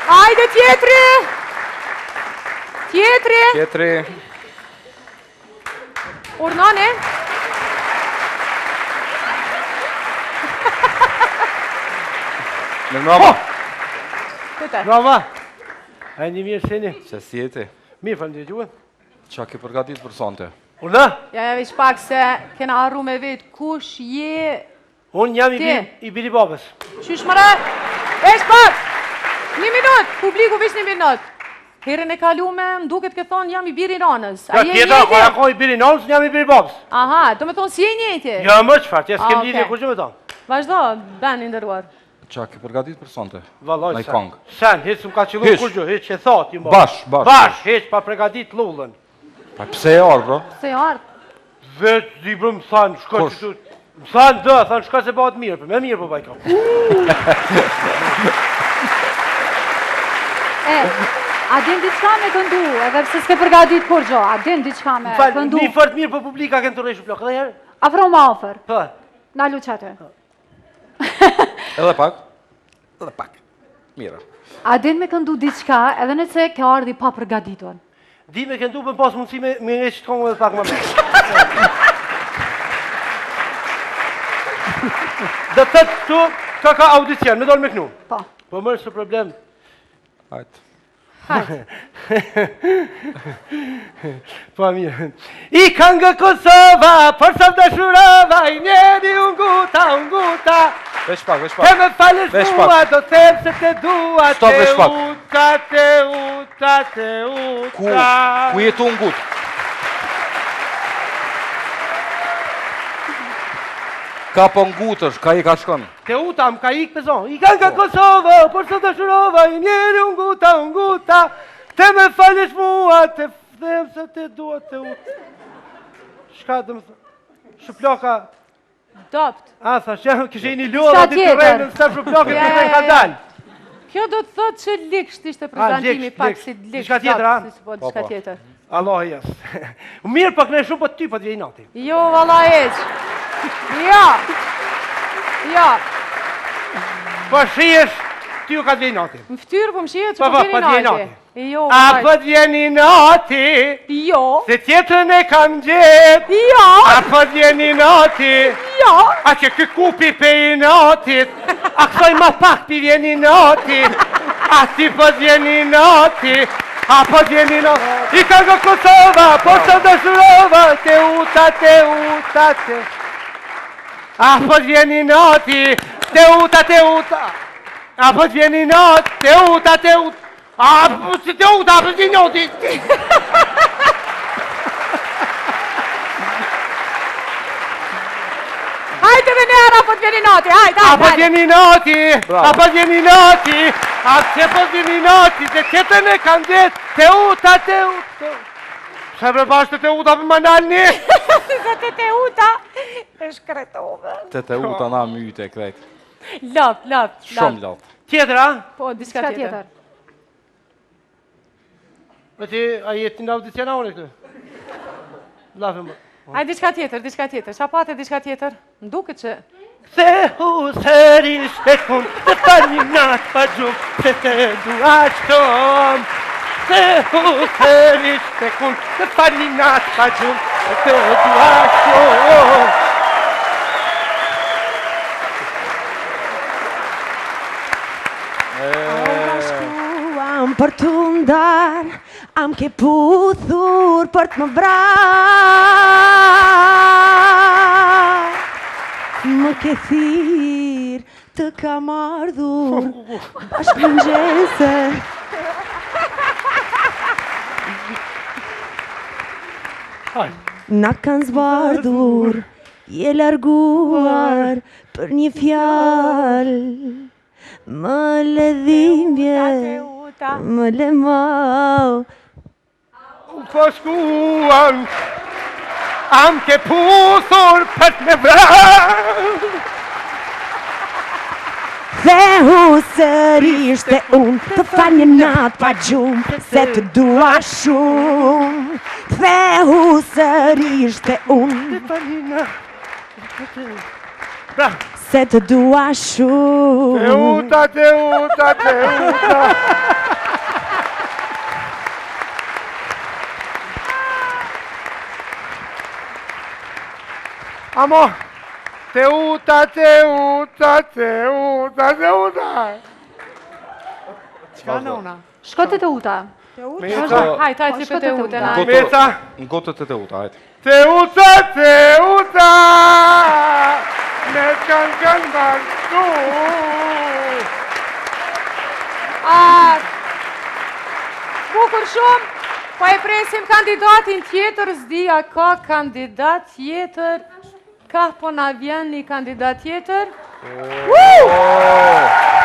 Hajde tjetri! Tjetri! Tjetri. Urnane? Mirë mrapa. Tete. Brava. A një mirë sheni. Se si jeti? Mirë falem të gjuhë. Qa ke përgatit për sonte? Urna? Ja veç pak se kena arru me vetë kush je... Unë jam Ti. i biri babës. Qysh mëre? Veç pak! 1 minut! Publiku veç 1 minut. Herën e kalume, m'duket ke thonë jam i biri nanës. A je Tjeta, njëti? ka i biri nanës, jam i biri babës. Aha, do me thonë si je njëti? Ja më qëfar, tja s'kem Ah, lidhje okay. kur që me thonë. Vazhdo, ben i ndërruar. Qa ke përgatit për sonte? Valoj, Naj sen. kong. Sen, hiç s'm ka qëllu Hiç. kur gjë, hiç e thot, ju mo. Bash. Hiç pa pregadit lullën. Pa pse e orë, bro? Se ardë. Vetë libro më thanë, shko Kush? që tu... Më thanë dë, thanë shka se bëhet mirë, për me mirë për bajka. A din diçka me këndu, edhe pse s'ke përgatit kur gjo, a din diçka me Falë, këndu. një fort mirë për publika kënë të rejshu plakë, dhe herë? Afro ma ofër, Po, na luqate. Edhe pak? Edhe pak. Mira. A din me këndu diçka, edhe nëse ke ardhi pa përgatitur. di me këndu për pas mundësi me nge që të kongë dhe pak më me. Dhe të tu, ka audicion, me dollë me kënu. Po. Po mërë së problem. Hajtë. Po mirë. I kanë nga Kosova, për sa dashurova, I njeri unguta. Veç pak. Te me falësh Veç mua, pak. do them se te dua, Stop, veç pak. te uta. Ku jetu në gut? Ka po ngutësh, ka i ka shkon. Te uta, më ka ikë pëzon. I kanë nga Kosova, për sa dashurova, I njeri unguta. Te me falësh mua, te them se te dua, te uta. Shka dhe më thë? Shuploka, Dopt. a, thash, kështë i një lodhë, Shka ati të tjetër? rejnë, sa shuploke, Ja, të ja, rejnë ka ja. dalë. Kjo do të thotë që likësht ishte prezentimi likësht, pak likësht. si likësht. Diçka tjetër, a? Po, diçka Po. tjetër. Allah jas. Mirë pak në shumë, po ty po t'vjej nati. Jo, valla eq. Jo. Jo. Po shiesh, ty ju ka t'vjej nati. Më ftyrë po më shihet që Po, po po, vjeni po t'vjej nati. nati. Jo, A valla. po t'vjeni nati, Jo. se tjetën e kam gjetë. Jo. A po t'vjeni nati, Jo. a që kë kupi pe I natit, a kësoj ma pak pi vjeni nati, a ti po t'vjeni nati, a po t'vjeni nati. I ka nga Kosova, po të dëshurova, te uta. A po t'vjeni nati, te uta. A po t'vjeni nati, te uta. A po si te uta, a po t'vjeni nati. Hajde me nera, po t'vjeni nati, hajde, A po hajde. t'vjeni nati, Bravo. a po t'vjeni nati, a që po t'vjeni nati, se qëtën e kam gjetë, te uta. Qa bre bashkë te uta për më nalni? Se te uta. E shkretove. Te uta na myte krejt. Lot. Shumë lot. Tjetër, a? Po, diçka Diçka tjetër. tjetër. Me ti, a jeti në audiciona unë e këtë? Lafe më. Hajde diçka tjetër. Qa pate diçka tjetër? M'duket që... Thehu sërish e kun, të tani natë pa gjukë, se te dua shtom. Thehu sërish e kun, të tani natë pa gjukë, se te dua shtom. Shkuam për të ndar, am ke puthur për të më vrar. Më ke thirë, të kam ardhur, bashkë mëngjese. Na kanë zbardhur, je larguar për një fjalë. Më le dhimbje, më le mau. Po shkuam, am ke puthur për të me vrarë. Thehu sërish te unë, të fal një natë pa gjumë, se të dua shumë. Thehu sërish te unë, Pra, se të dua shumë. te uta. Amo, Teuta. Qka në una? Shko të uta. Meca. Hajt, li për Teutën. Meca. Në gotët e Teuta, hajde. Teuta. Me kanë bashku. Bukur shumë, po e presim kandidatin tjetër, s'dija ka kandidat tjetër, ka po na vjen një kandidat tjetër.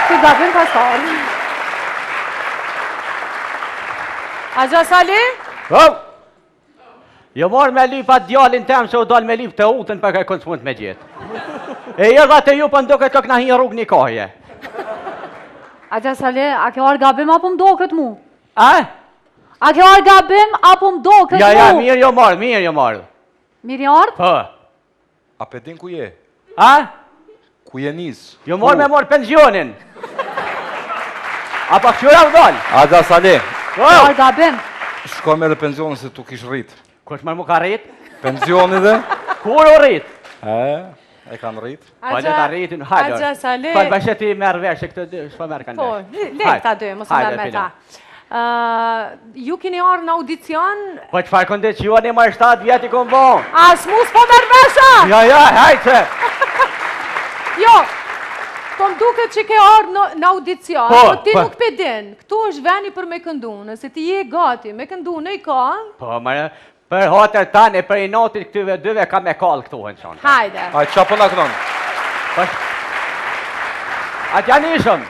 Të gabim pasar. Agja Sali? Jo morë me lypa djallin tem se u dal me lyp të utën për kaj kënë s'mund me gjithë. E jërga të ju për ndoke të këna një rrug një kohje. Agja Sale, a ke orë gabim apo mdo këtë mu? A? A ke orë gabim apo mdo këtë mu? Ja, mirë jo marë. Mirë i ardë? Po. A pe din ku je? A? Ku je nis? Jo morë me morë pensionin. A pa këshura u dal? Agja Sale, Orë gabim. shko me dhe pensionin se tu kish rrit. Kush marë mu ka rrit? Pensioni dhe? Kur u rrit? E kanë rrit. Falë ta rritin, hajde. Agja Sale. Falë bashkë ti merë vesh e këtë shpa merë kanë Po, vesh. lek ta dy, mos merr me ta. Ju keni orë në audicion? Po që farë kondicioni ma 7 vjeti kom bon. As mus po merr vesha! Ja, hajtë. Jo, po më duket që ke orë në audicion, Po, po ti po. nuk pe din. Këtu është veni për me këndu, nëse ti je gati me këndu në i këngë, Po, marë, për hotër tani, për i notit këtyve dyve ka me kallë këtu hënë qonë. hajde. Hajde, qa po na kënon? Atë janë ishëm.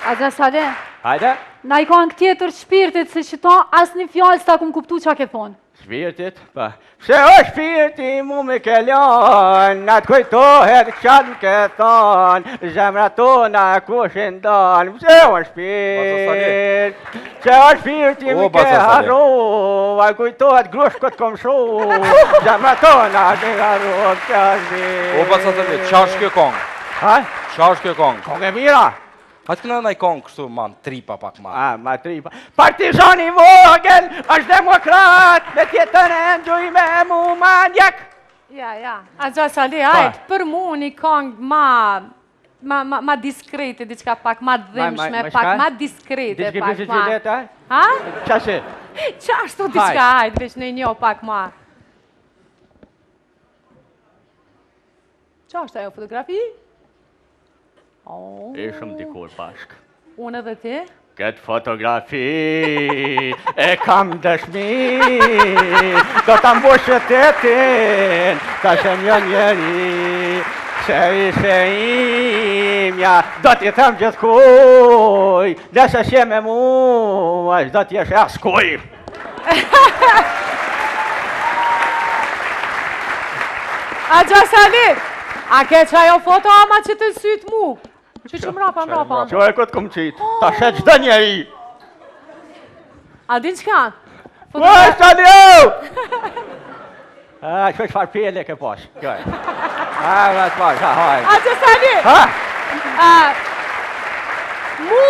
Agja Sale, Hajde, na i kanë tjetër shpirtit se që ta as një fjallë s'ta kum kuptu qa ke thonë. shpirtit, pa. Se o shpirti mu me ke lon, na të kujtohet qatë ke thonë, zemra tona ku shindon, se o shpirt, se o shpirti O, me ke Baza Sale. harru, a kujtohet grushkët kom shu, zemra tona ke harru, se o shpirt. O, Baza Sale, qa është kjo kong? Ha? Qa është kjo kong? Kong e mira? Hajtë këna na i kong kështu, man, tripa pak ma. A, ma tripa. Partizani vogël, është demokrat, me tjetën e nduj me mu mandjak. Ja. Agja Sali, hajde, për mu një këngë ma diskrete, diçka pak ma dhimshme, ma pak shka? ma diskrete, Diçka pak pështë ma. gjileta? Ha? Qashe? Qashtu diçka, hajde, veç në një pak ma. Qa është ajo fotografi? Oh, Ishëm dikur bashk. unë edhe ti? Këtë fotografi e kam dëshmi, do të mbush shëtetin, ta shem jo njeri, se ishe imja, do t'i them gjithkuj, deshe shje me mua, do t'jeshe askuj. Agja Sali, a ke qajo foto ama që të sytë mu? Që mrapa. Qo e këtë këmë qitë, ta shet qdo njeri. A din qka? O, Shalio! Që është farë pjele ke posh, kjo e. Vetë posh, hajë. Agja Sali, mu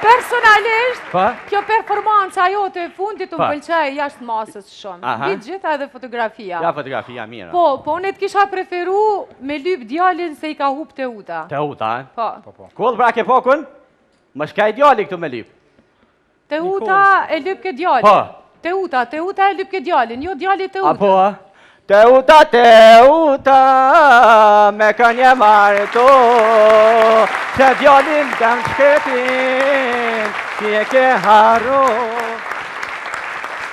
personalisht, Pa? kjo performanca jote e fundit më Pa. pëlqej jashtë masës shumë. Aha. Ditë gjitha edhe fotografia. Ja, fotografia mira. Po, unë të kisha preferu me lyp djalin se i ka hup Teuta. Teuta, e? Po. Kull pra ke pokun? Më shka ideali këtu me lip. Teuta e lyp ke djalin. Po. Teuta e lyp ke djalin, jo djali Teuta. Apo, a? Teuta, me kënje martu, se djallin të më shketin, si e ke harru.